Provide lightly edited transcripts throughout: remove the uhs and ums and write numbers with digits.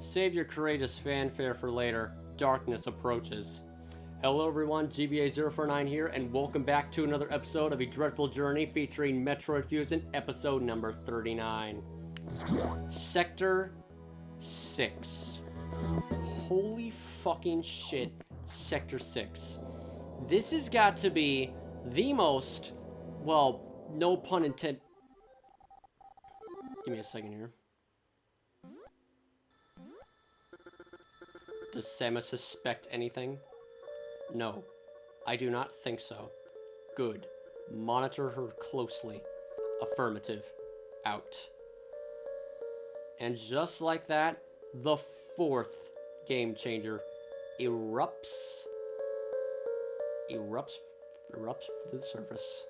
Save your courageous fanfare for later. Darkness approaches. Hello everyone, GBA049 here, and welcome back to another episode of A Dreadful Journey featuring Metroid Fusion, episode number 39. Sector 6. Holy fucking shit, Sector 6. This has got to be the most, well, no pun intended. Give me a second here. Does Samus suspect anything? No, I do not think so. Good. Monitor her closely. Affirmative. Out. And just like that, the fourth game changer erupts through the surface.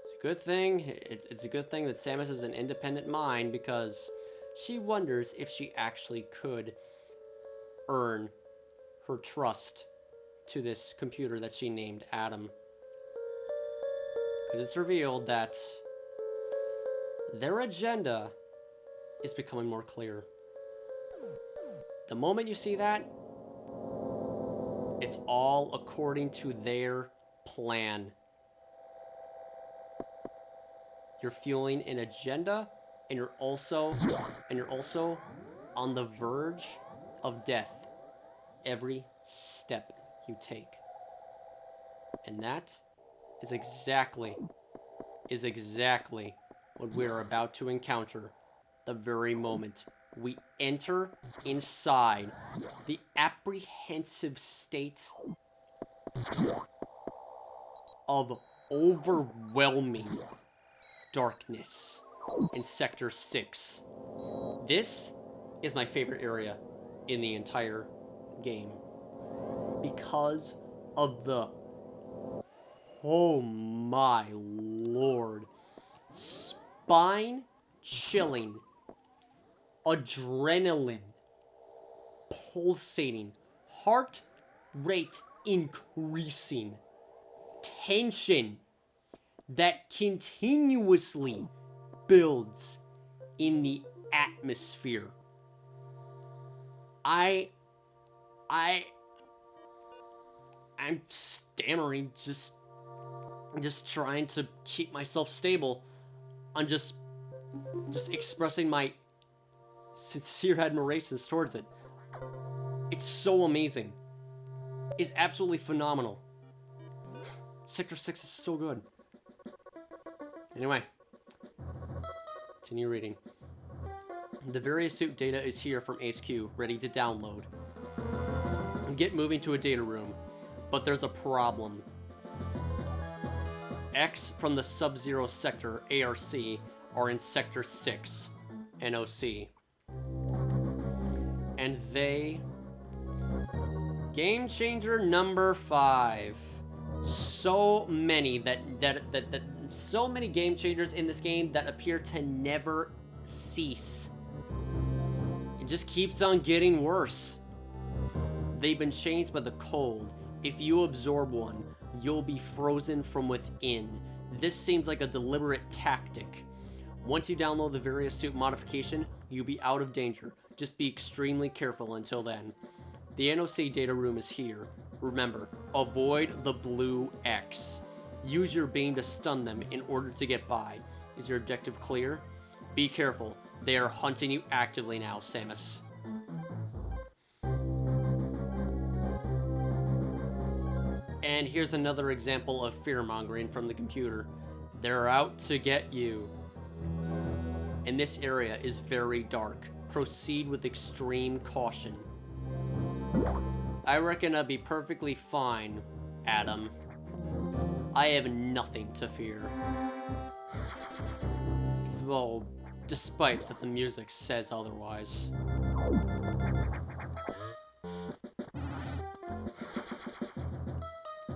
It's a good thing. It's a good thing that Samus is an independent mind, because she wonders if she actually could earn her trust to this computer that she named Adam. Because it's revealed that their agenda is becoming more clear. The moment you see that, it's all according to their plan. You're fueling an agenda, and you're also on the verge of death every step you take. And that is exactly what we're about to encounter the very moment we enter inside the apprehensive state of overwhelming darkness in Sector 6. This is my favorite area in the entire game because of the, oh my lord, spine-chilling, adrenaline pulsating, heart rate increasing tension that continuously builds in the atmosphere. I'm stammering, just trying to keep myself stable. I'm just expressing my sincere admirations towards it. It's so amazing. It's absolutely phenomenal. Sector 6 is so good. Anyway, continue reading. The various suit data is here from HQ, ready to download. Get moving to a data room, but there's a problem. X from the Sub-Zero Sector, ARC, are in Sector 6, NOC. And they... Game changer number 5. So many so many game changers in this game that appear to never cease. It just keeps on getting worse. They've been changed by the cold. If you absorb one, you'll be frozen from within. This seems like a deliberate tactic. Once you download the various suit modification, you'll be out of danger. Just be extremely careful until then. The NOC data room is here. Remember, avoid the blue X. Use your beam to stun them in order to get by. Is your objective clear? Be careful. They are hunting you actively now, Samus. And here's another example of fear-mongering from the computer. They're out to get you. And this area is very dark. Proceed with extreme caution. I reckon I'd be perfectly fine, Adam. I have nothing to fear. Well, despite that the music says otherwise.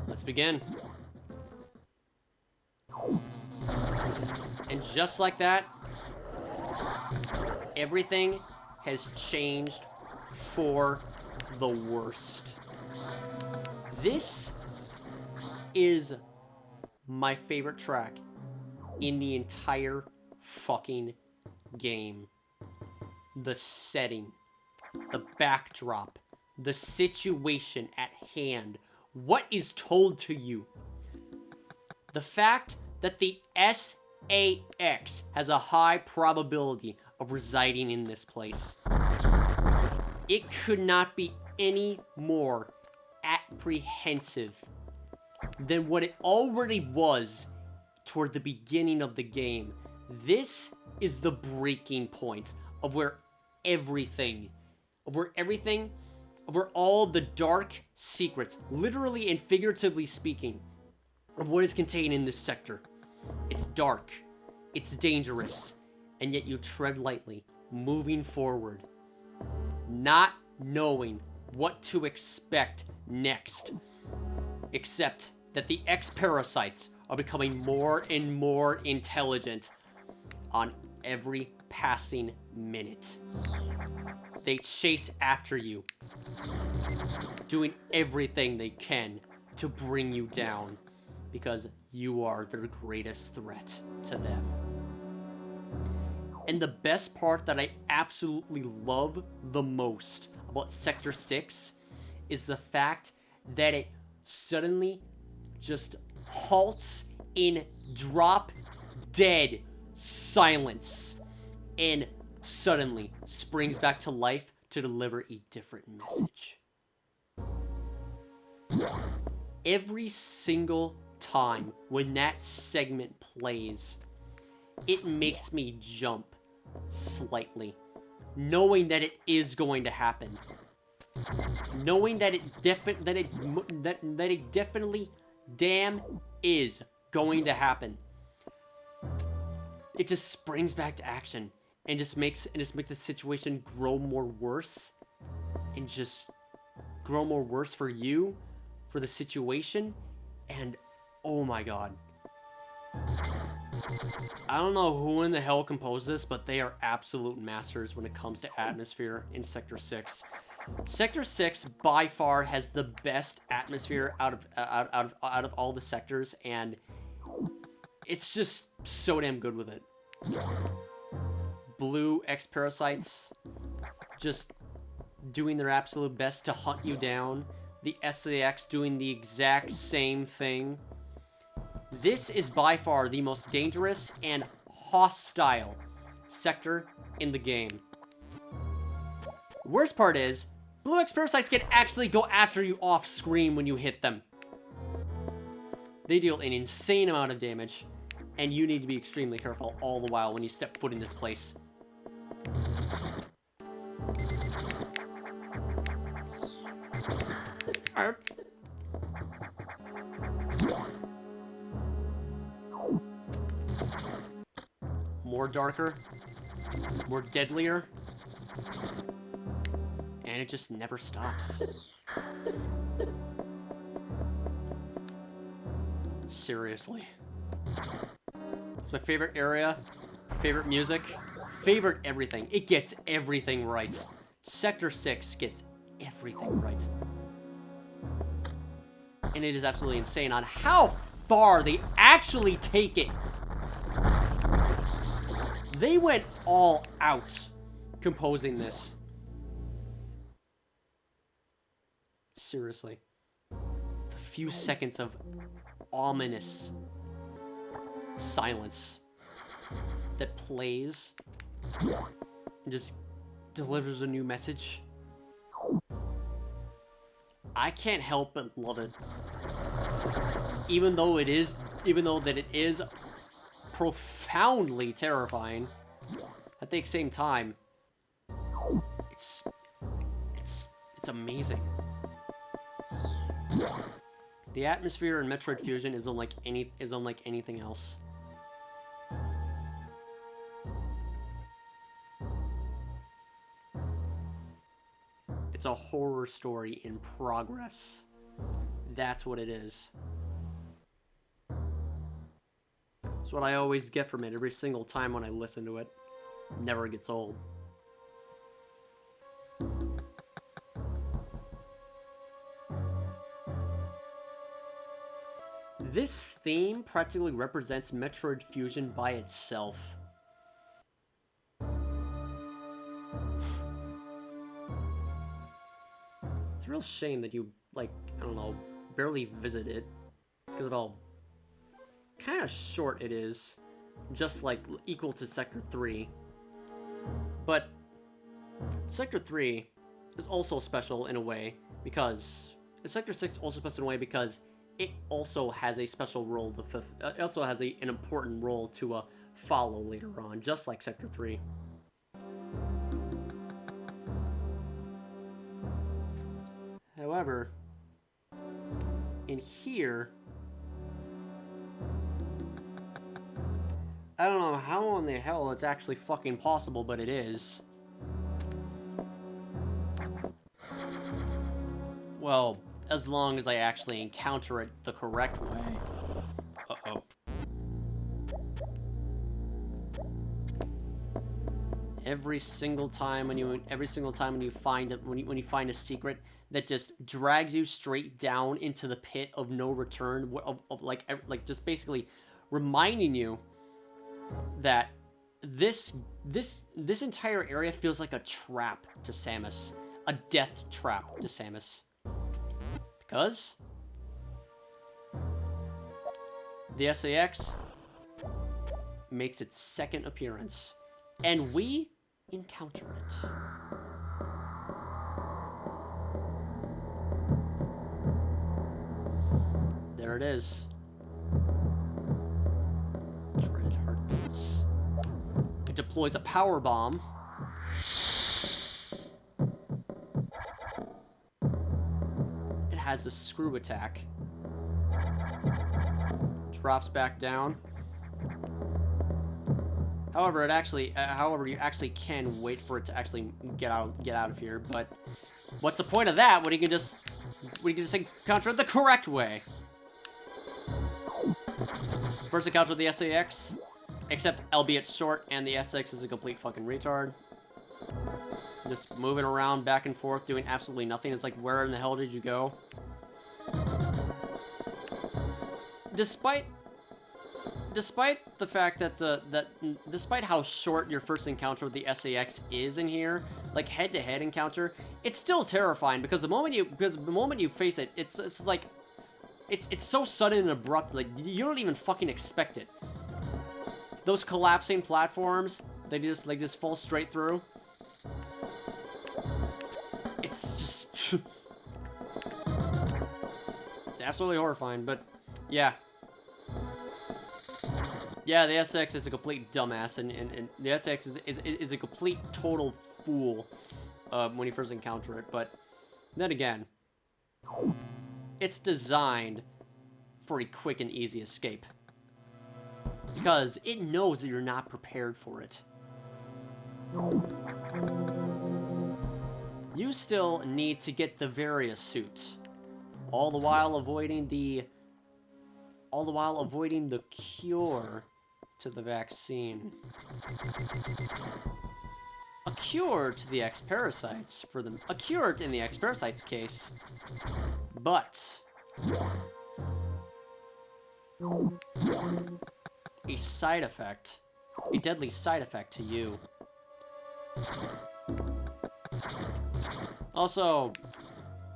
Let's begin. And just like that, everything has changed for the worst. This is my favorite track in the entire fucking game, the setting, the backdrop, the situation at hand, what is told to you, the fact that the SAX has a high probability of residing in this place. It could not be any more apprehensive than what it already was toward the beginning of the game. This is the breaking point of where all the dark secrets, literally and figuratively speaking, of what is contained in this sector. It's dark, it's dangerous, and yet you tread lightly, moving forward, not knowing what to expect next, except that the X Parasites are becoming more and more intelligent on every passing minute. They chase after you, doing everything they can to bring you down, because you are their greatest threat to them. And the best part that I absolutely love the most about Sector 6 is the fact that it suddenly just halts in drop-dead silence and suddenly springs back to life to deliver a different message. Every single time when that segment plays, it makes me jump slightly, knowing that it is going to happen, knowing that it definitely damn is going to happen. It just springs back to action and just makes the situation grow more worse, and just grow more worse for you, for the situation, and oh my god. I don't know who in the hell composed this, but they are absolute masters when it comes to atmosphere in Sector 6. Sector 6 by far has the best atmosphere out of all the sectors, and it's just so damn good with it. Blue X Parasites just doing their absolute best to hunt you down. The SAX doing the exact same thing. This is by far the most dangerous and hostile sector in the game. Worst part is, Blue X Parasites can actually go after you off screen when you hit them. They deal an insane amount of damage, and you need to be extremely careful all the while when you step foot in this place. More darker, more deadlier, and it just never stops. Seriously. It's my favorite area, favorite music, favorite everything. It gets everything right. Sector 6 gets everything right. And it is absolutely insane on how far they actually take it. They went all out composing this. Seriously. The few seconds of ominous silence that plays and just delivers a new message. I can't help but love it. Even though it is profoundly terrifying, at the same time, it's amazing. The atmosphere in Metroid Fusion is unlike anything else. It's a horror story in progress. That's what it is. It's what I always get from it every single time when I listen to it. Never gets old. This theme practically represents Metroid Fusion by itself. It's a real shame that you, like, I don't know, barely visit it because of how kind of short it is, just like equal to Sector 3. But Sector 3 is also special in a way because Sector 6 also special in a way because it also has a special role. It also has an important role to follow later on, just like Sector 3. However, in here, I don't know how in the hell it's actually fucking possible, but it is. Well, as long as I actually encounter it the correct way. Uh-oh. Every single time when you find a secret that just drags you straight down into the pit of no return, of like just basically reminding you that this entire area feels like a trap to Samus, a death trap to Samus, because the SAX makes its second appearance, and we encounter it. There it is. Dread heartbeats. It deploys a power bomb. It has the screw attack. Drops back down. However, you actually can wait for it to actually get out of here. But what's the point of that when you can just encounter it the correct way? First encounter the SAX, except albeit short, and the SX is a complete fucking retard. Just moving around back and forth, doing absolutely nothing. It's like, where in the hell did you go? Despite the fact that despite how short your first encounter with the SAX is in here, like head-to-head encounter, it's still terrifying because the moment you face it, it's like it's so sudden and abrupt, like you don't even fucking expect it. Those collapsing platforms, they just fall straight through. It's just it's absolutely horrifying, but yeah. Yeah, the SX is a complete dumbass, and the SX is a complete total fool when you first encounter it, but then again, it's designed for a quick and easy escape. Because it knows that you're not prepared for it. You still need to get the Varia suit, all the while avoiding the cure to the vaccine. A cure to the X Parasites a cure in the X Parasites case, but a side effect, a deadly side effect to you. Also,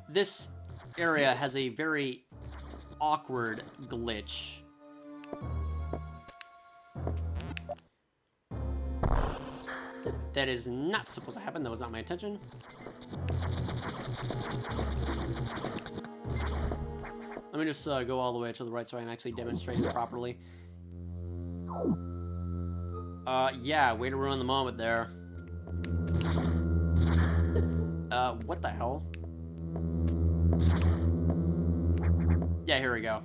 this area has a very awkward glitch. That is not supposed to happen. That was not my intention. Let me just go all the way to the right so I can actually demonstrate it properly. Yeah, way to ruin the moment there. What the hell? Yeah, here we go.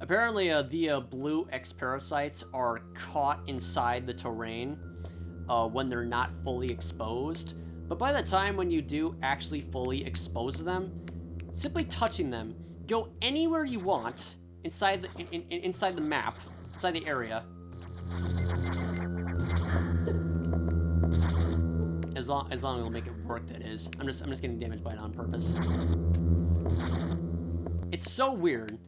Apparently, the blue X Parasites are caught inside the terrain when they're not fully exposed. But by the time when you do actually fully expose them, simply touching them, go anywhere you want inside the inside the map, inside the area. As long as it'll make it work, that is. I'm just getting damaged by it on purpose. It's so weird,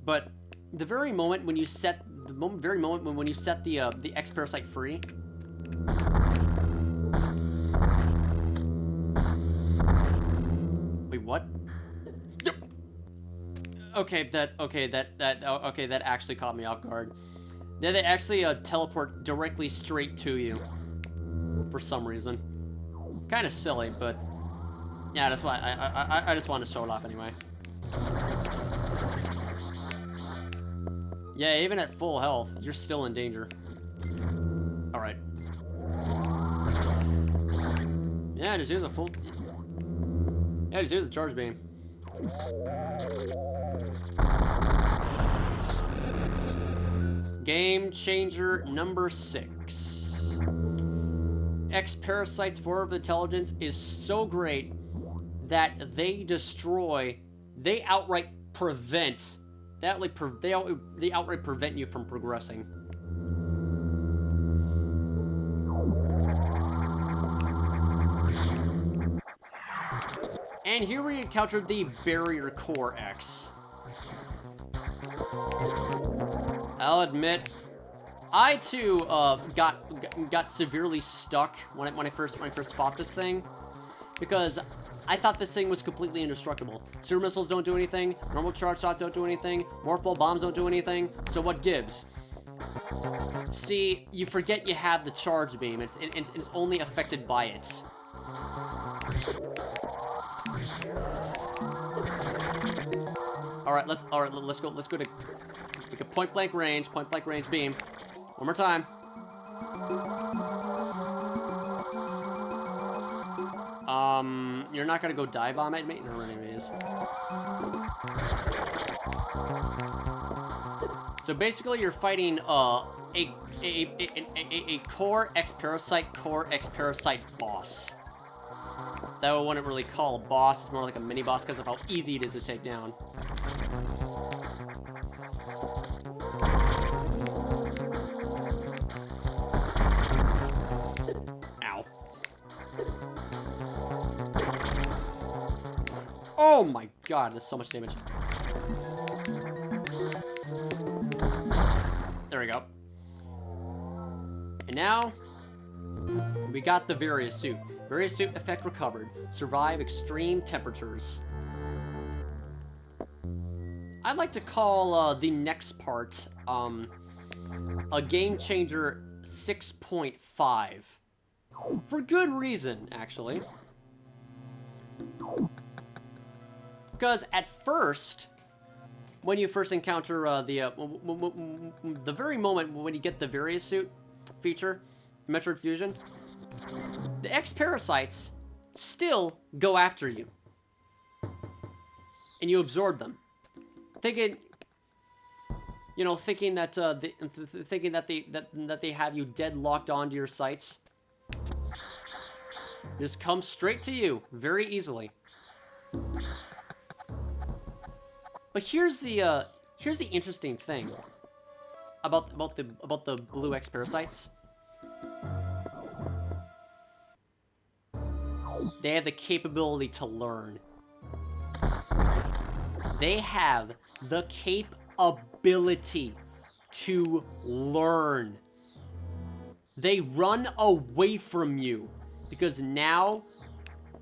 but the very moment when you set the X Parasite free, Okay, that actually caught me off guard. Yeah, they actually teleport directly straight to you for some reason. Kind of silly, but yeah, that's why I just wanted to show it off anyway. Yeah, even at full health, you're still in danger. All right. Yeah, just use a full. Yeah, just use a charge beam. Game changer number 6. X Parasite's form of intelligence is so great that they outright prevent, they outright prevent you from progressing. And here we encountered the Barrier Core X. I'll admit, I too got severely stuck when I first fought this thing, because I thought this thing was completely indestructible. Super missiles don't do anything, normal charge shots don't do anything, morph ball bombs don't do anything, so what gives? See, you forget you have the charge beam. It's only affected by it. All right, let's go to like a point blank range beam. One more time. You're not gonna go dive bomb at me? No, anyways. So basically, you're fighting a core X Parasite boss. That I wouldn't really call a boss. It's more like a mini boss because of how easy it is to take down. Ow. Oh my god, there's so much damage. There we go. And now, we got the Various Suit. Various Suit effect recovered. Survive extreme temperatures. I'd like to call the next part a Game Changer 6.5. For good reason, actually. Because at first, when you first encounter the very moment when you get the Various Suit feature, Metroid Fusion, the X Parasites still go after you, and you absorb them, thinking that they have you deadlocked onto your sights. Just come straight to you very easily. But here's the interesting thing about the blue X Parasites. They have the capability to learn. They have the capability to learn. They run away from you because now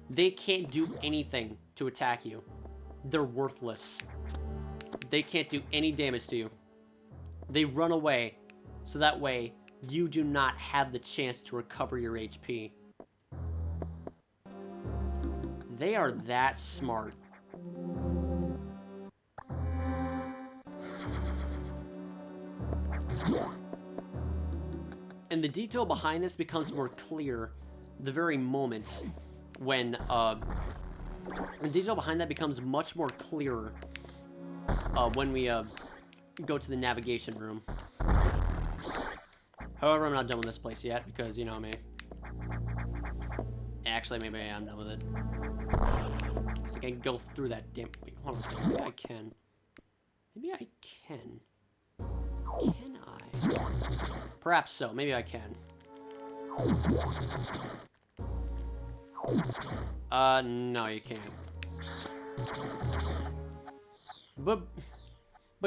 they can't do anything to attack you. They're worthless. They can't do any damage to you. They run away, so that way you do not have the chance to recover your HP. They are that smart. And the detail behind this becomes more clear the very moment when, the detail behind that becomes much more clearer when we go to the navigation room. However, I'm not done with this place yet because, you know me. Actually, maybe I am done with it. Because I can go through that damn... Wait, hold on a second. Maybe I can. Maybe I can. Can I? Perhaps so. Maybe I can. No, you can't. But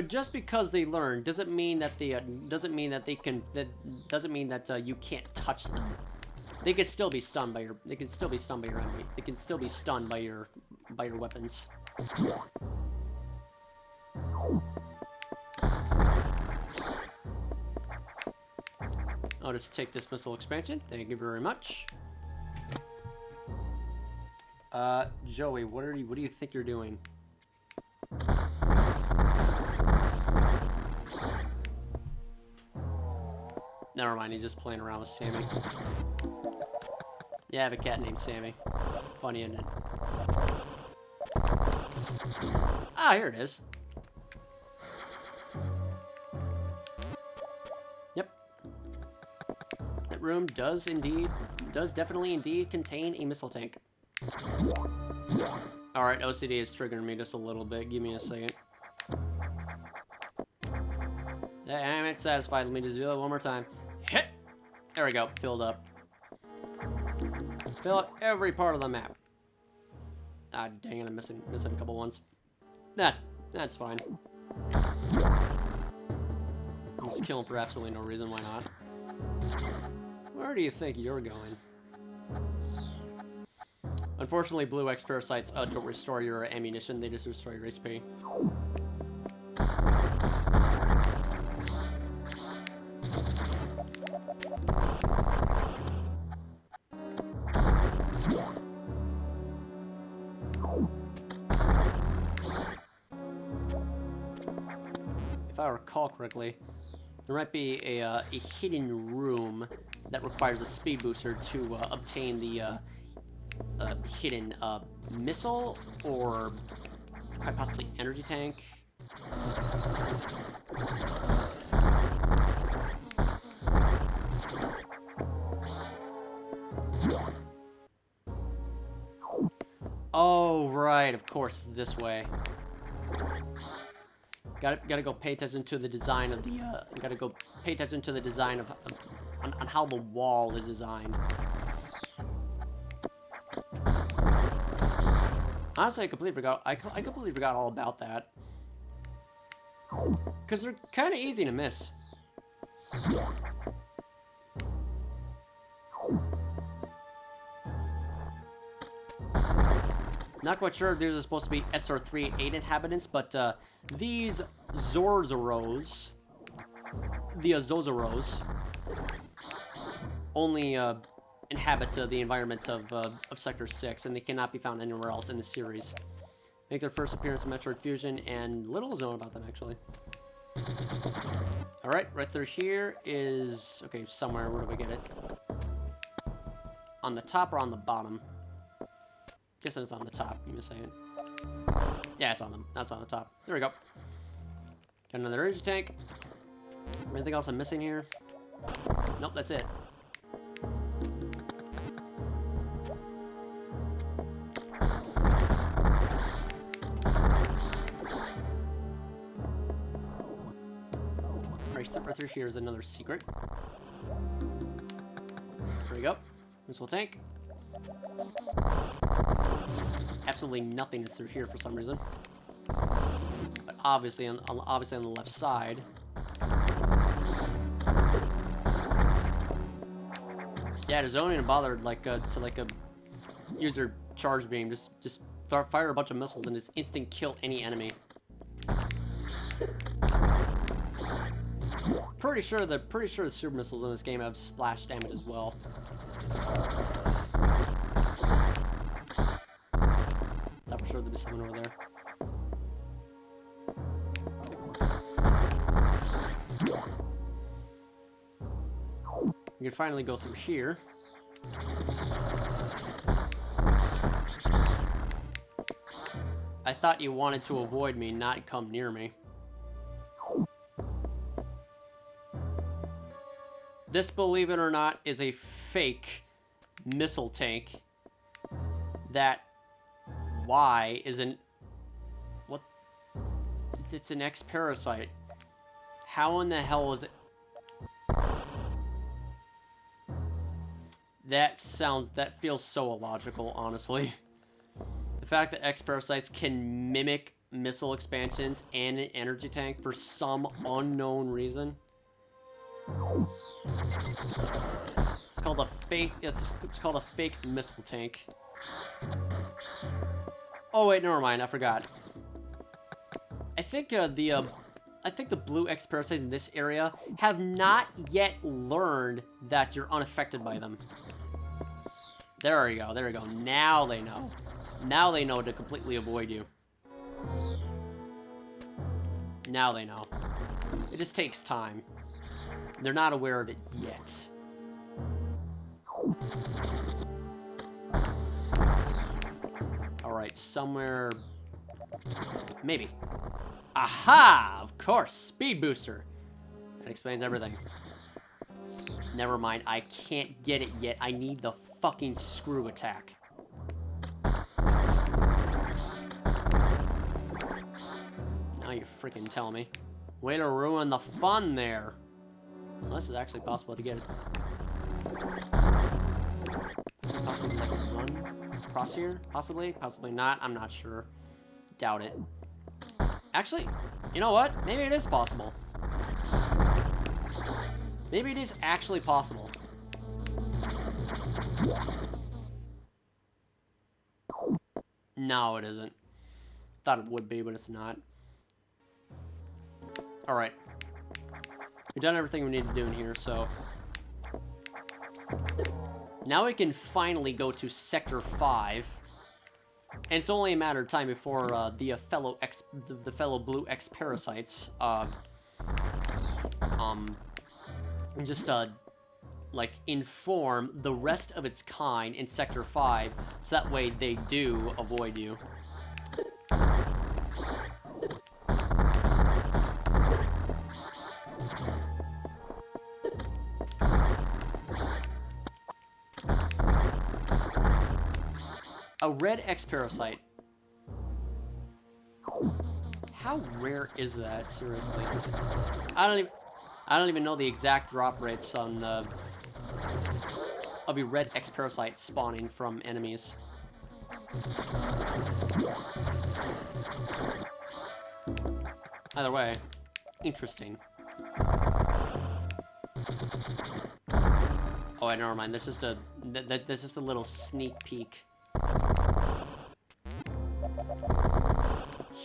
just because they learn doesn't mean that they you can't touch them. They can still be stunned by your enemy. They can still be stunned by your weapons. I'll just take this missile expansion. Thank you very much. Joey, what do you think you're doing? Never mind, he's just playing around with Sammy. Yeah, I have a cat named Sammy. Funny, isn't it? Ah, here it is. Yep. That room does definitely indeed contain a missile tank. Alright, OCD is triggering me just a little bit. Give me a second. I'm not satisfied. Let me just do that one more time. Hit! There we go. Filled up. Fill up every part of the map. Ah, dang it. I'm missing a couple ones. That's fine. I'm just killing for absolutely no reason. Why not? Where do you think you're going? Unfortunately, blue X Parasites don't restore your ammunition. They just restore your HP. If I recall correctly, there might be a hidden room that requires a speed booster to obtain the hidden missile or quite possibly energy tank. Oh, right, of course, this way. Gotta go pay attention to the design of the, gotta go pay attention to the design of on how the wall is designed. Honestly, I completely forgot all about that. Because they're kind of easy to miss. Not quite sure if these are supposed to be SR-388 inhabitants, but these Zorzoros, the Zozoros, only inhabit the environment of Sector 6, and they cannot be found anywhere else in the series. Make their first appearance in Metroid Fusion, and little is known about them, actually. Alright, right through here is... okay, somewhere. Where do we get it? On the top or on the bottom? Guess it's on the top. Give me a second. Yeah, it's on them. That's on the top. There we go. Got another energy tank. Anything else I'm missing here? Nope, that's it. Right through here is another secret. There we go. Missile tank. Absolutely nothing is through here for some reason. But obviously on the left side. Yeah, just don't even bother to use their charge beam. Just fire a bunch of missiles and just instant kill any enemy. Pretty sure the super missiles in this game have splash damage as well. I'm for sure there'll be someone over there. We can finally go through here. I thought you wanted to avoid me, not come near me. This, believe it or not, is a fake missile tank. That Y isn't... what? It's an X Parasite. How in the hell is it... that feels so illogical, honestly. The fact that X Parasites can mimic missile expansions and an energy tank for some unknown reason. It's called a fake. It's called a fake missile tank. Oh wait, never mind. I forgot. I think the blue X Parasites in this area have not yet learned that you're unaffected by them. There we go, there we go. Now they know. Now they know to completely avoid you. Now they know. It just takes time. They're not aware of it yet. Alright, somewhere... maybe. Aha! Of course! Speed booster! That explains everything. Never mind, I can't get it yet. I need the fucking screw attack. Now you're freaking telling me. Way to ruin the fun there. Unless it's actually possible to get it. Possible to, like, run across here? Possibly? Possibly not. I'm not sure. Doubt it. Actually, you know what? Maybe it is possible. Maybe it is actually possible. No, it isn't. Thought it would be, but it's not. Alright. We've done everything we need to do in here, so... now we can finally go to Sector 5. And it's only a matter of time before the fellow blue X Parasites, just, like, inform the rest of its kind in Sector 5, so that way they do avoid you. A red X Parasite. How rare is that, seriously? I don't even know the exact drop rates on of a red X Parasite spawning from enemies. Either way, interesting. Oh, wait, never mind. That's just a little sneak peek.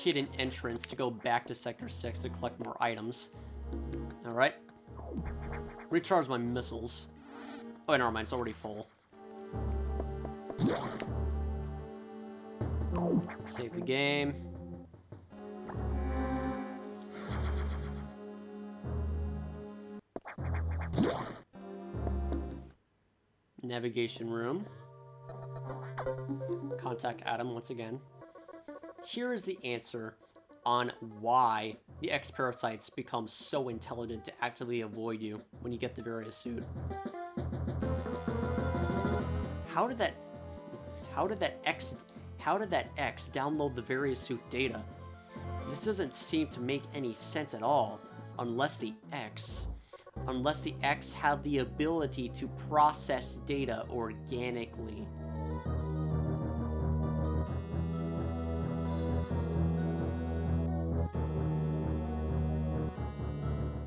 Hidden entrance to go back to Sector 6 to collect more items. Alright. Recharge my missiles. Oh, never mind, it's already full. Save the game. Navigation room. Contact Adam once again. Here is the answer on why the X Parasites become so intelligent to actively avoid you when you get the various suit. How did that X download the various suit data? This doesn't seem to make any sense at all, unless the X have the ability to process data organically.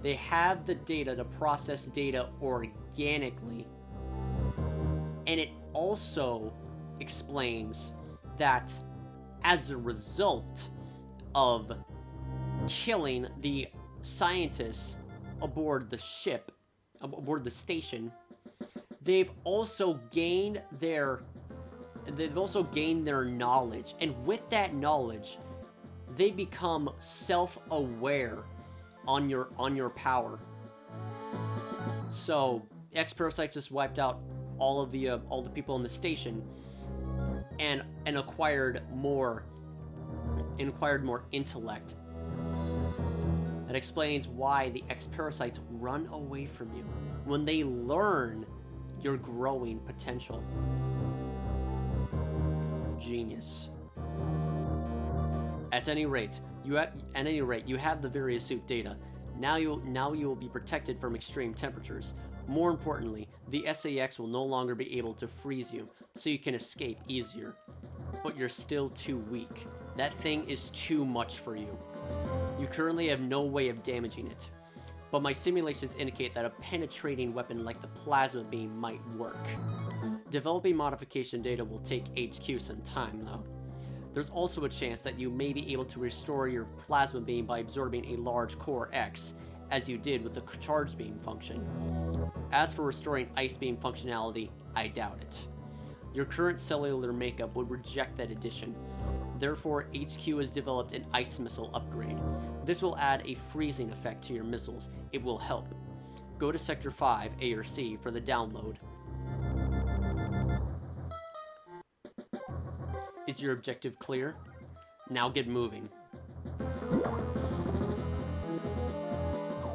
They have the data to process data organically. And it also explains that as a result of killing the scientists aboard the ship, aboard the station, they've also gained their knowledge. And with that knowledge, they become self-aware on your power. So X Parasite just wiped out all the people in the station and acquired more intellect. That explains why the X Parasites run away from you when they learn your growing potential. Genius. At any rate, you have the various suit data. Now you will be protected from extreme temperatures. More importantly, the SAX will no longer be able to freeze you, so you can escape easier. But you're still too weak. That thing is too much for you. You currently have no way of damaging it. But my simulations indicate that a penetrating weapon like the plasma beam might work. Developing modification data will take HQ some time, though. There's also a chance that you may be able to restore your plasma beam by absorbing a large core X, as you did with the charge beam function. As for restoring ice beam functionality, I doubt it. Your current cellular makeup would reject that addition. Therefore, HQ has developed an ice missile upgrade. This will add a freezing effect to your missiles. It will help. Go to Sector 5, A or C, for the download. Is your objective clear? Now get moving.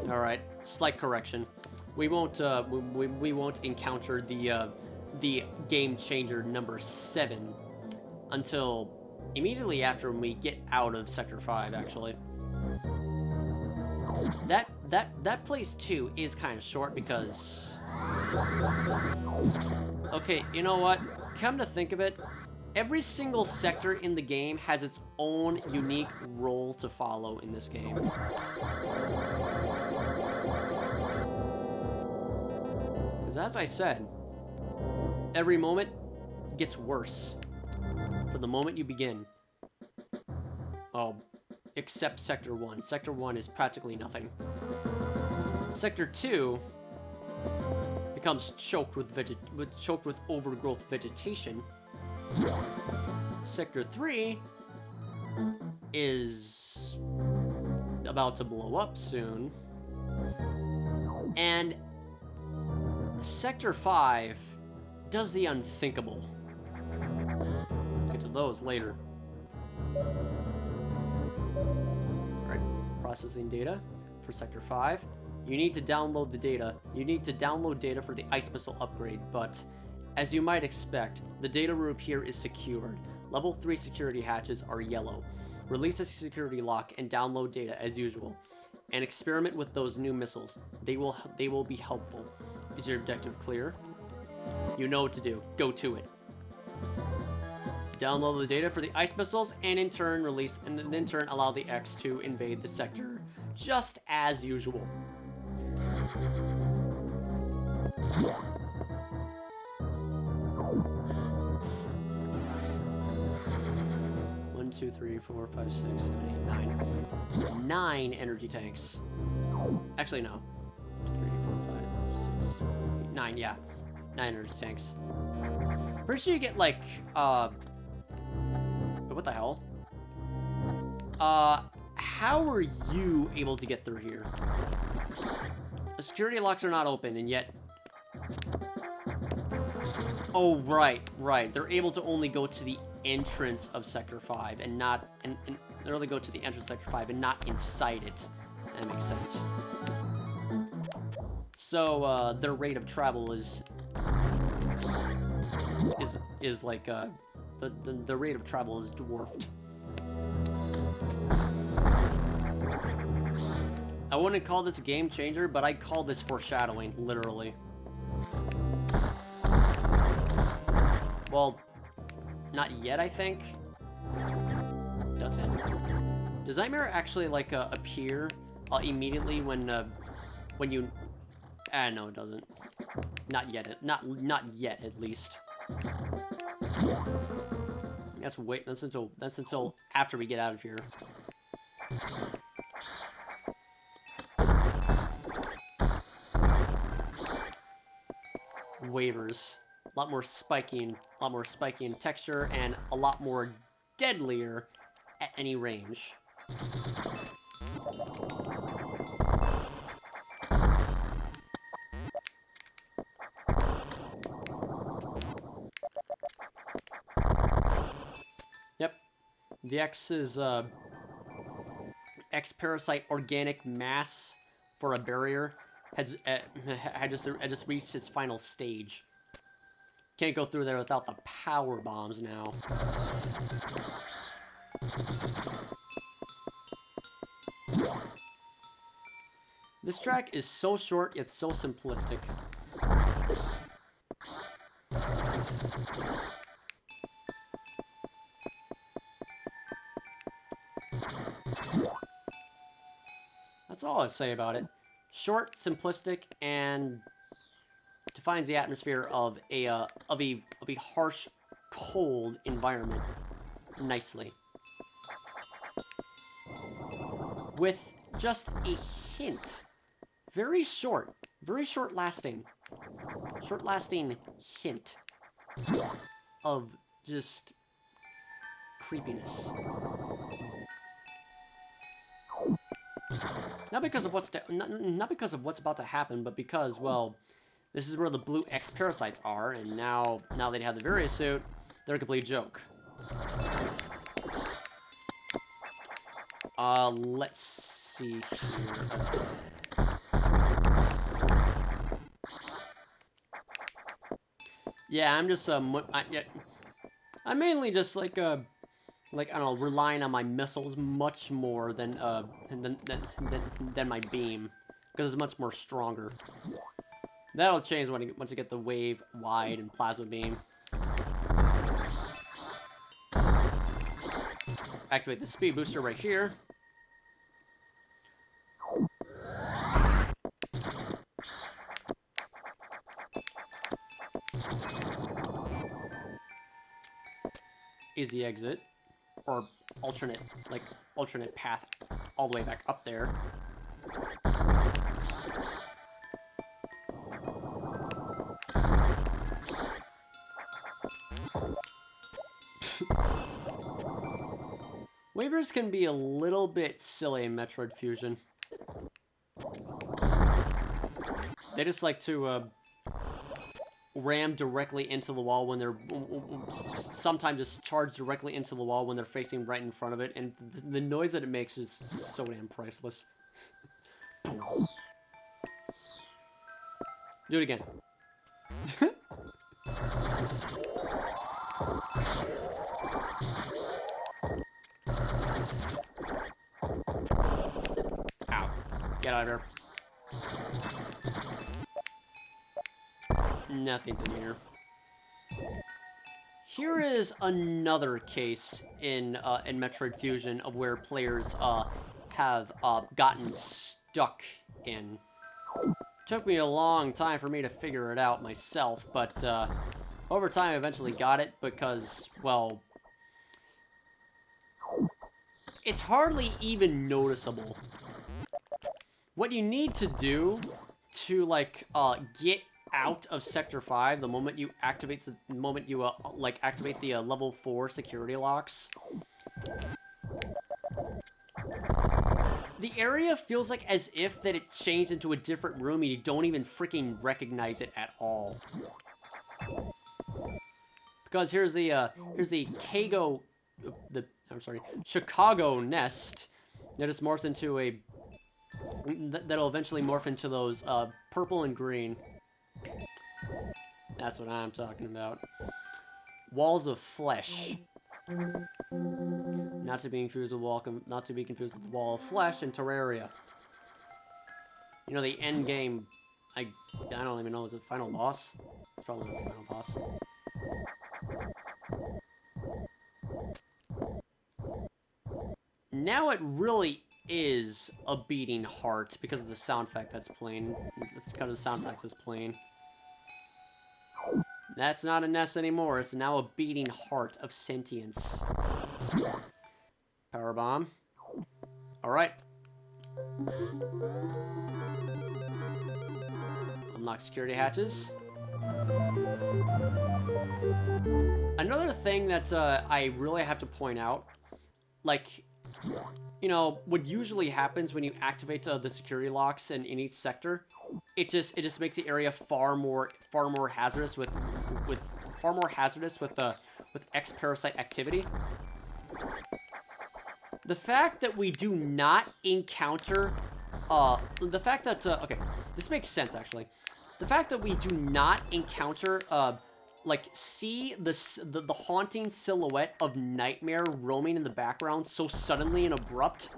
Alright, slight correction. We won't we won't encounter the game changer number 7 until immediately after we get out of Sector 5, actually. That place too is kind of short because... Okay, you know what? Come to think of it, every single sector in the game has its own unique role to follow in this game. Because as I said, every moment gets worse for the moment you begin. Oh, except Sector 1. Sector 1 is practically nothing. Sector 2 becomes choked with overgrowth vegetation. Sector 3 is about to blow up soon. And Sector 5 does the unthinkable. Get to those later. Alright, processing data for Sector 5. You need to download the data. You need to download data for the ice missile upgrade, but as you might expect, the data room here is secured. Level 3 security hatches are yellow. Release a security lock and download data as usual. And experiment with those new missiles. They will be helpful. Is your objective clear? You know what to do. Go to it. Download the data for the ice missiles and in turn release and then in turn allow the X to invade the sector. Just as usual. 1, 2, 3, 4, 5, 6, 7, 8, 9. 9 energy tanks. Actually, no. 2, 3, 4, 5, 6, 7, 8, 9, yeah. 9 energy tanks. Pretty sure you get, like, what the hell? How are you able to get through here? The security locks are not open, and yet... Oh, right. They're able to only go to the entrance of Sector 5, and not... And they only go to the entrance of Sector 5, and not inside it. That makes sense. So, their rate of travel is like, the rate of travel is dwarfed. I wouldn't call this a game changer, but I'd call this foreshadowing, literally. Well, not yet, I think. Does it? Does Nightmare actually, like, appear immediately when you... no, it doesn't. Not yet. Not yet, at least. That's until after we get out of here. Waivers. A lot more spiky in texture, and a lot more deadlier at any range. Yep. The X is X Parasite organic mass for a barrier has just reached its final stage. Can't go through there without the power bombs now. This track is so short yet so simplistic. That's all I'd say about it. Short, simplistic, and defines the atmosphere of a harsh, cold environment. nicely. With just a hint. Very short lasting hint of just creepiness. Not because of not because of what's about to happen, but because, well, this is where the blue X Parasites are, and now they have the various suit, they're a complete joke. Let's see here. Yeah, I'm just I'm mainly just like I don't know, relying on my missiles much more than my beam, because it's much more stronger. That'll change once you get the wave wide and plasma beam. Activate the speed booster right here. Easy exit, or alternate path all the way back up there. Waivers can be a little bit silly in Metroid Fusion. They just like to ram directly into the wall when they're... sometimes just charge directly into the wall when they're facing right in front of it, and the noise that it makes is so damn priceless. Do it again. Ow. Get out of here. Nothing's in here. Here is another case in Metroid Fusion of where players have gotten stuck in. Took me a long time for me to figure it out myself, but over time I eventually got it because, well, it's hardly even noticeable. What you need to do to get out of Sector 5 the moment you activate the level 4 security locks. The area feels like as if that it changed into a different room and you don't even freaking recognize it at all. Because here's the Chicago nest that just morphs into a that'll eventually morph into those purple and green. That's what I'm talking about. Walls of flesh. Not to be confused with the Wall of Flesh in Terraria. You know, the end game, I don't even know, is it final boss? It's probably not the final boss. Now it really is a beating heart because of the sound effect that's playing. It's because of the sound effect that's playing. That's not a nest anymore. It's now a beating heart of sentience. Power bomb. Alright. Unlock security hatches. Another thing that I really have to point out, you know, what usually happens when you activate the security locks in each sector, it just makes the area far more hazardous with X Parasite activity. The fact that we do not encounter, okay, this makes sense actually. The fact that we do not encounter, see the haunting silhouette of Nightmare roaming in the background so suddenly and abrupt,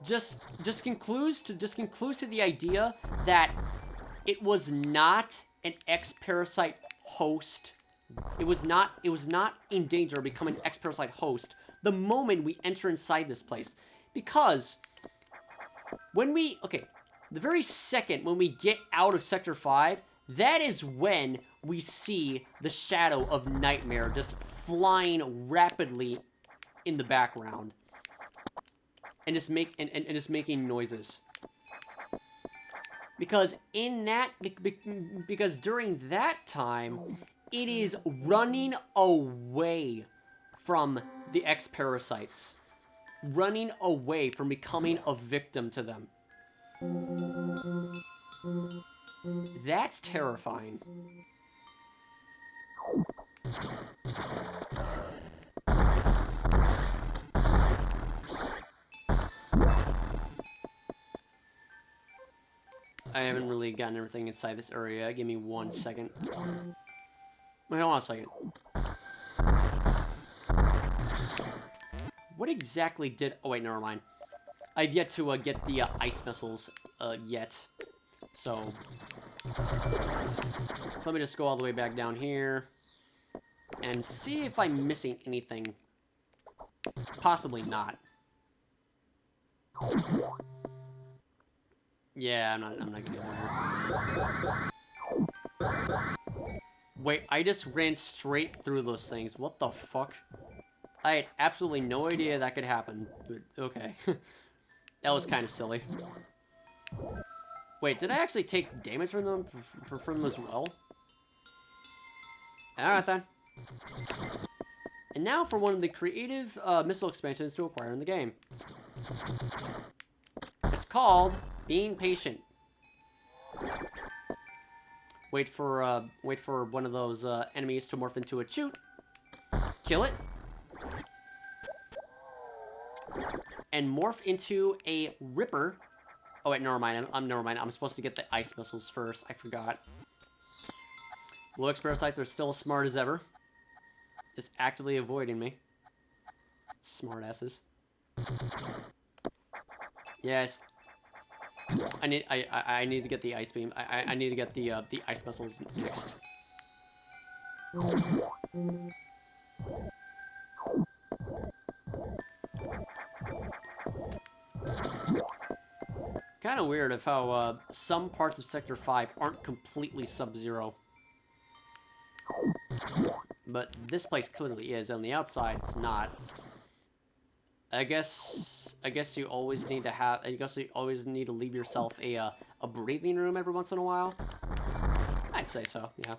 just concludes to the idea that it was not an X Parasite host. It was not in danger of becoming an X Parasite host the moment we enter inside this place, because the very second when we get out of Sector 5, that is when we see the shadow of Nightmare just flying rapidly in the background. And just making noises. Because because during that time, it is running away from the X Parasites. Running away from becoming a victim to them. That's terrifying. I haven't really gotten everything inside this area. Give me 1 second. Wait, hold on a second. What exactly did... Oh, wait, never mind. I've yet to get the ice missiles yet. So let me just go all the way back down here and see if I'm missing anything. Possibly not. Yeah, I'm not gonna do that. Wait, I just ran straight through those things. What the fuck? I had absolutely no idea that could happen. But okay. That was kind of silly. Wait, did I actually take damage from them from them as well? Alright then. And now for one of the creative missile expansions to acquire in the game. It's called Being Patient. Wait for one of those enemies to morph into a chute. Kill it. And morph into a ripper. Oh wait, never mind. Never mind. I'm supposed to get the ice missiles first. I forgot. Blue X Parasites are still as smart as ever. Just actively avoiding me. Smart asses. Yes. I need to get the ice beam. I need to get the ice missiles next. Kind of weird of how some parts of Sector 5 aren't completely Sub-Zero. But this place clearly is. On the outside, it's not. I guess you always need to have. I guess you always need to leave yourself a breathing room every once in a while. I'd say so. Yeah.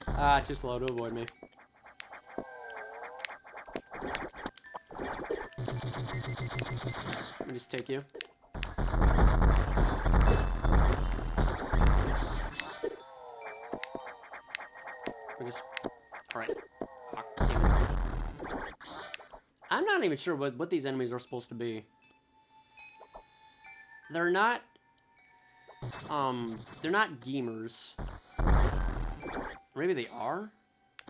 Ah, too slow to avoid me. Let me just take you. Alright. Oh, damn it. I'm not even sure what these enemies are supposed to be. They're not gamers. Maybe they are?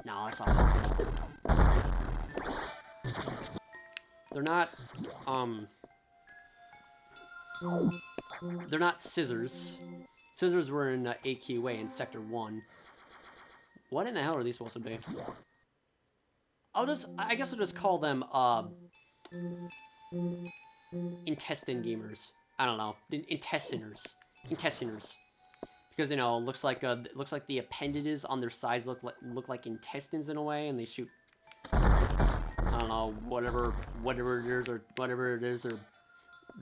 No, that's not possible. They're not scissors. Scissors were in AQA in Sector 1. What in the hell are these supposed to be? I guess I'll just call them, intestine gamers. I don't know. Intestiners. Because, you know, looks like the appendages on their sides look like intestines in a way, and they shoot, I don't know, whatever it is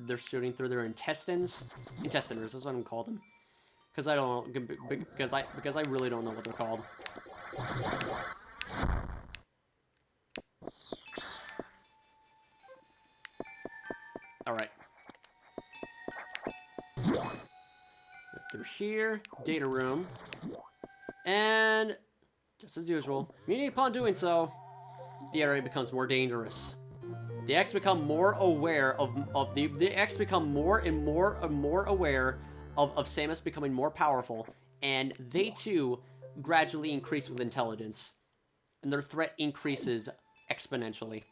they're shooting through their intestines. Intestiners, that's what I'm called them. Because I really don't know what they're called. Alright. Through here, data room. And just as usual, immediately upon doing so, the area becomes more dangerous. The X become more aware of the X become more and more aware of Samus becoming more powerful, and they too gradually increase with intelligence, and their threat increases exponentially.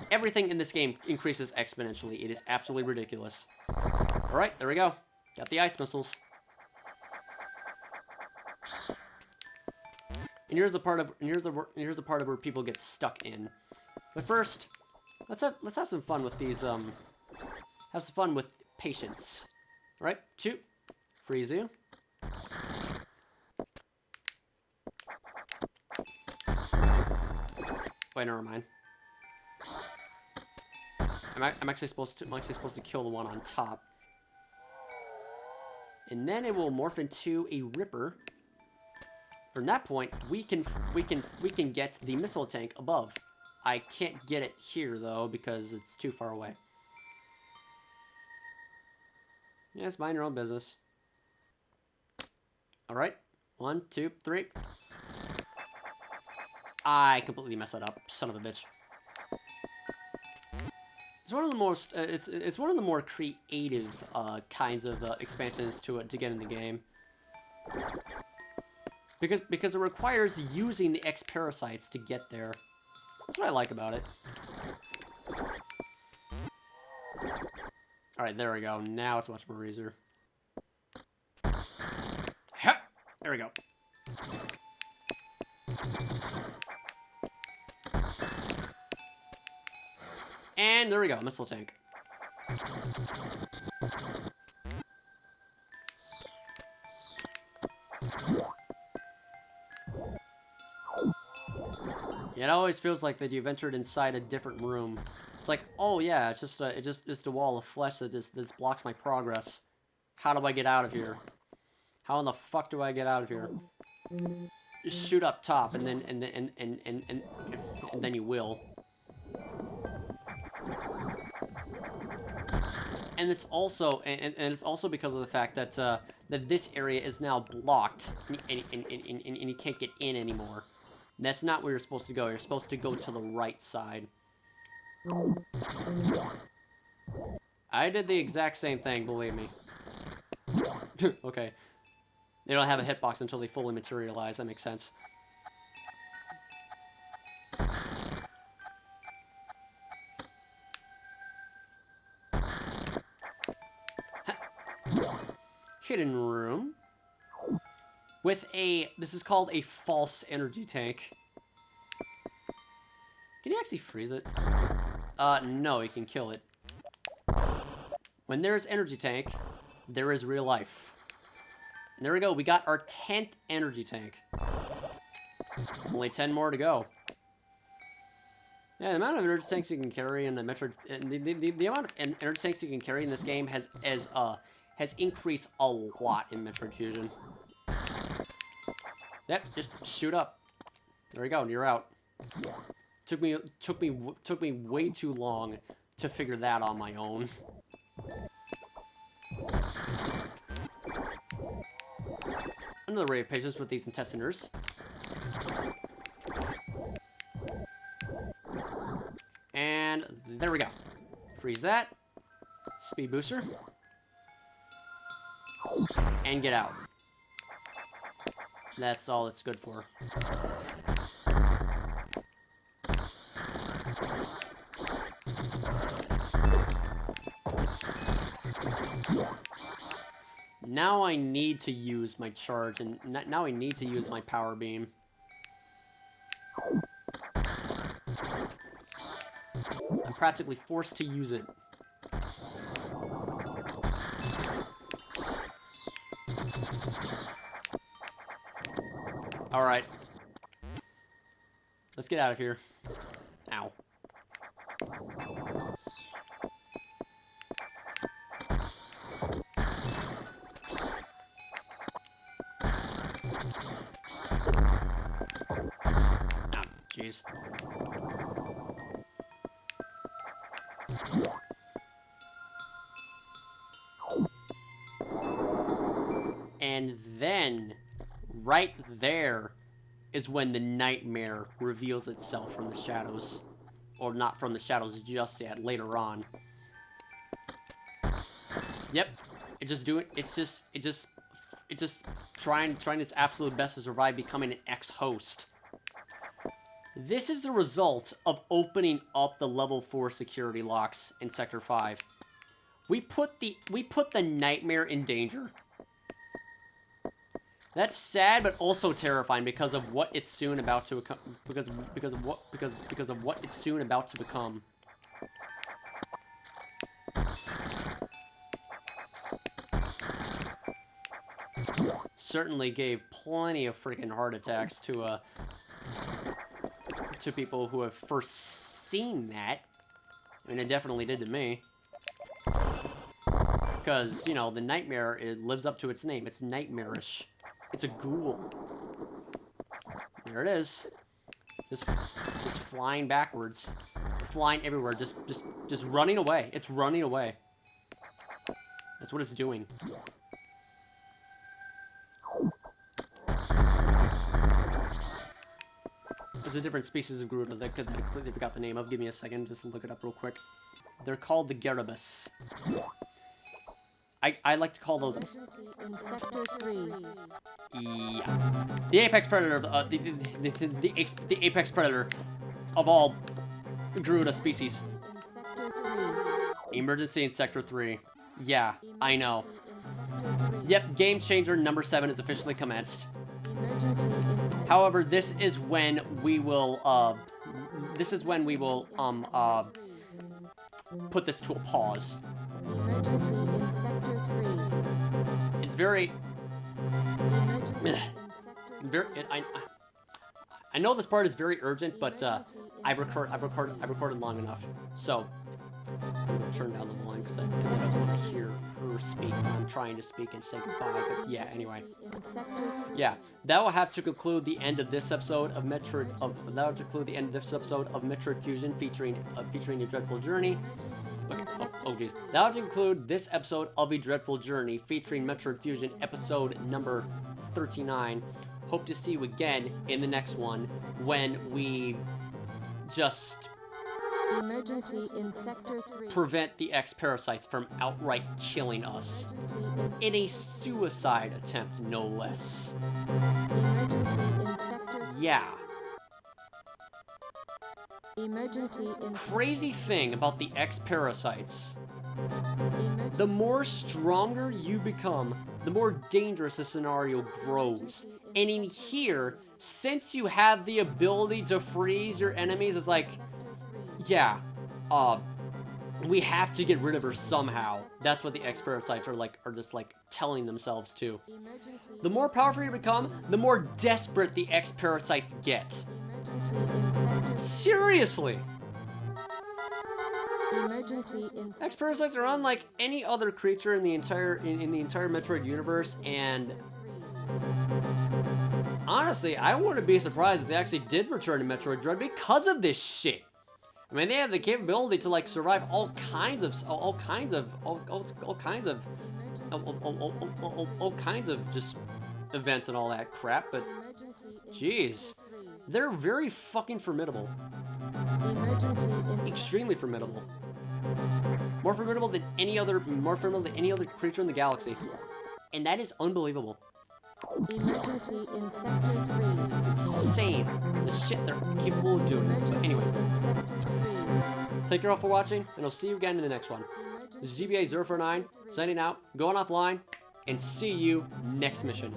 Everything in this game increases exponentially. It is absolutely ridiculous. All right, there we go. Got the ice missiles. And here's the part of where people get stuck in. But first, let's have some fun with these. Have some fun with patience. All right, shoot, freeze you. Wait, never mind. I'm actually supposed to kill the one on top. And then it will morph into a Ripper. From that point, we can get the missile tank above. I can't get it here though because it's too far away. Yes, mind your own business. All right, 1, 2, 3. I completely messed that up, son of a bitch. It's one of the most. It's one of the more creative kinds of expansions to get in the game. Because it requires using the X Parasites to get there. That's what I like about it. Alright, there we go. Now it's much more easier. Hup! There we go. And there we go, missile tank. It always feels like that you've entered inside a different room. It's like, oh yeah, it's just a wall of flesh that just blocks my progress. How do I get out of here? How in the fuck do I get out of here? Just shoot up top, and then you will. And it's also it's also because of the fact that that this area is now blocked, and you can't get in anymore. That's not where you're supposed to go. You're supposed to go to the right side. I did the exact same thing, believe me. Okay. They don't have a hitbox until they fully materialize. That makes sense. Hidden room. With a... This is called a false energy tank. Can you actually freeze it? No, you can kill it. When there's energy tank, there is real life. And there we go. We got our 10th energy tank. Only 10 more to go. Yeah, the amount of energy tanks you can carry in the Metroid... The amount of energy tanks you can carry in this game has increased a lot in Metroid Fusion. Yep, just shoot up. There we go, and you're out. Took me way too long to figure that on my own. Another ray of patience with these intestiners. And there we go. Freeze that. Speed booster. And get out. That's all it's good for. Now I need to use my charge, and now I need to use my power beam. I'm practically forced to use it. Alright. Let's get out of here. Ow. Ah, jeez. And then... right there is when the nightmare reveals itself from the shadows. Or not from the shadows just yet, later on. Yep. It's just trying its absolute best to survive becoming an ex-host. This is the result of opening up the level 4 security locks in Sector 5. We put the nightmare in danger. That's sad, but also terrifying because of what it's soon about to because of what it's soon about to become. Certainly gave plenty of freaking heart attacks to to people who have first seen that. I mean, it definitely did to me. Because, you know, the nightmare, it lives up to its name. It's nightmarish. It's a ghoul. There it is. Just flying backwards. Flying everywhere. Just running away. It's running away. That's what it's doing. There's a different species of Garuda that I completely forgot the name of. Give me a second, just look it up real quick. They're called the Garibus. I like to call those... Yeah. The apex predator, the apex predator of all Garuda species. Emergency in Sector 3. Yeah, I know. Yep, Game Changer number 7 is officially commenced. However, this is when we will, put this to a pause. It's very... I know this part is very urgent, but, I've recorded long enough. So, I'm gonna turn down the volume because I don't want to hear her speak when I'm trying to speak and say goodbye. But yeah, anyway. Yeah, that will have to conclude the end of this episode of Metroid Fusion featuring A Dreadful Journey. Okay, oh geez. That will conclude this episode of A Dreadful Journey featuring Metroid Fusion episode number 39. Hope to see you again in the next one when we just prevent the X Parasites from outright killing us. In a suicide attempt, no less. Yeah. Crazy thing about the X Parasites. The more stronger you become, the more dangerous the scenario grows. And in here, since you have the ability to freeze your enemies, it's like, yeah, we have to get rid of her somehow. That's what the X Parasites are just like telling themselves to. The more powerful you become, the more desperate the X Parasites get. Seriously. X Parasites are unlike any other creature in the entire Metroid universe, and honestly, I wouldn't be surprised if they actually did return to Metroid Dread because of this shit. I mean, they have the capability to like survive all kinds of just events and all that crap. But jeez, they're very fucking formidable. Extremely formidable. More formidable than any other creature in the galaxy, and that is unbelievable. It's insane, the shit they're capable of doing. But anyway, thank you all for watching, and I'll see you again in the next one. This is GBA049, signing out, going offline, and see you next mission.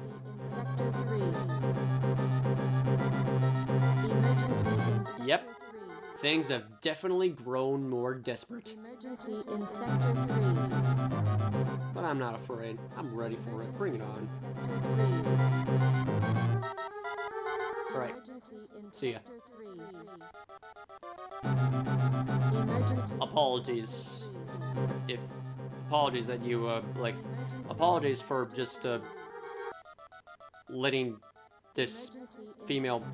Yep, things have definitely grown more desperate. But I'm not afraid. I'm ready for it. Bring it on. Alright. See ya. Apologies. Apologies that you, apologies for just, letting this female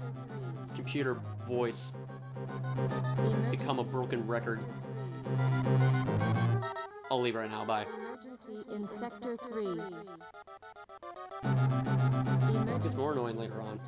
computer voice become a broken record. I'll leave right now. Bye. It's more annoying later on.